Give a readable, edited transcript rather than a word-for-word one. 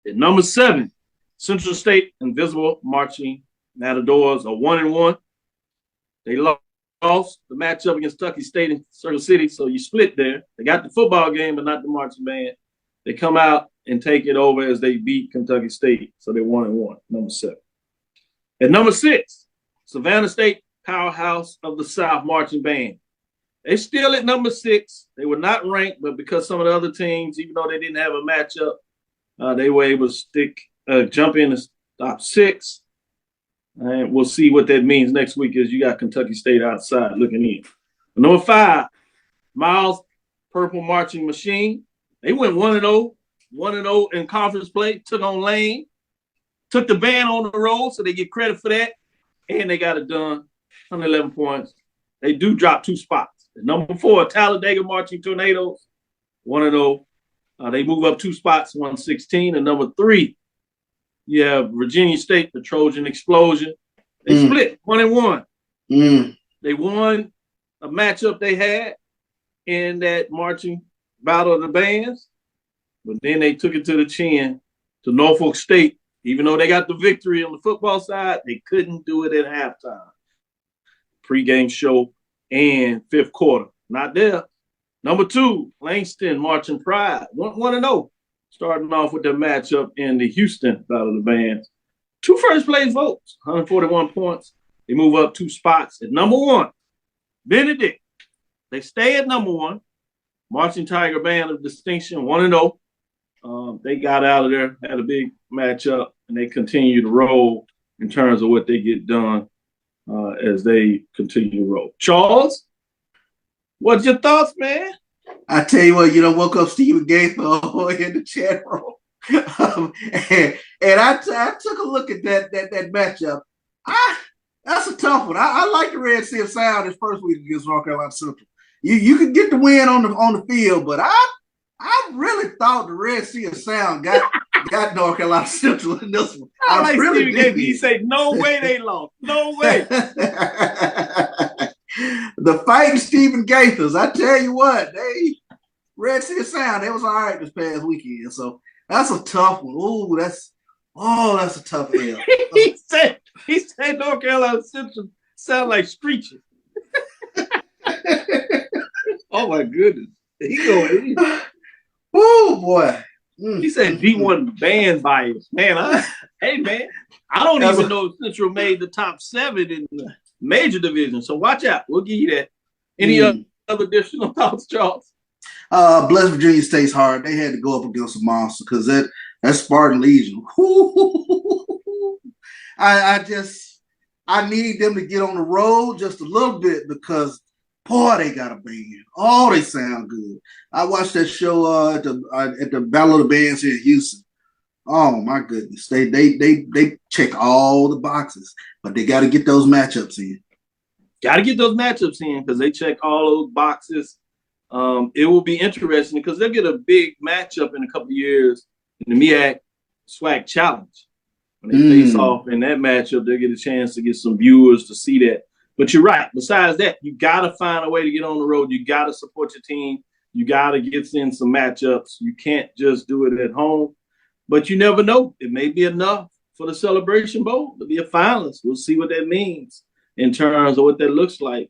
At number 7, Central State Invisible Marching Matadors are 1-1. They lost the matchup against Kentucky State in Circle City, so you split there. They got the football game, but not the marching band. They come out and take it over as they beat Kentucky State, so they're 1-1, number 7. At number 6, Savannah State Powerhouse of the South Marching Band. They still at number 6. They were not ranked, but because some of the other teams, even though they didn't have a matchup, they were able to jump in the top 6. And we'll see what that means next week as you got Kentucky State outside looking in. Number 5, Miles Purple Marching Machine. They went 1-0, 1-0 in conference play, took on Lane, took the band on the road, so they get credit for that. And they got it done, 111 points. They do drop 2 spots. Number 4, Talladega Marching Tornadoes, 1-0. They move up 2 spots, 116. And number 3, you have Virginia State, the Trojan Explosion. They split 1-1. They won a matchup they had in that marching battle of the bands, but then they took it to the chin to Norfolk State. Even though they got the victory on the football side, they couldn't do it at halftime. Pre-game show and 5th quarter, not there. Number 2, Langston Marching Pride, 1-0. Starting off with the matchup in the Houston Battle of the Bands. 2 first-place votes, 141 points. They move up 2 spots. At number 1, Benedict. They stay at number 1. Marching Tiger Band of Distinction, 1-0. They got out of there, had a big matchup, and they continue to roll in terms of what they get done as they continue to roll. Charles, what's your thoughts, man? I tell you what, woke up Stephen Gaither in the chat room. And I took a look at that matchup. That's a tough one. I like the Red Sea of Sound this first week against North Carolina Central. You could get the win on the field, but I really thought the Red Sea of Sound got North Carolina Central in this one. I like really did. He said, "No way they lost. No way." The fighting Stephen Gaithers, I tell you what, they Red Sea of Sound, they was all right this past weekend. So that's a tough one. Ooh, that's a tough L. he said North Carolina Central sound like screeching. Oh my goodness. He going. Oh boy. He said D1 band bias. Man, hey man, I don't even know Central made the top 7 in the major division. So watch out. We'll give you that. Any other additional thoughts, Charles? Bless Virginia State's hard. They had to go up against a monster because that Spartan Legion. I need them to get on the road just a little bit because boy, they got a band. Oh, they sound good. I watched that show at the Battle of the Bands here in Houston. Oh my goodness, they check all the boxes, but they got to get those matchups in. Got to get those matchups in because they check all those boxes. It will be interesting because they'll get a big matchup in a couple of years in the MEAC SWAC Challenge. When they face off in that matchup, they'll get a chance to get some viewers to see that. But you're right. Besides that, you got to find a way to get on the road. You got to support your team. You got to get in some matchups. You can't just do it at home. But you never know. It may be enough for the Celebration Bowl to be a finalist. We'll see what that means in terms of what that looks like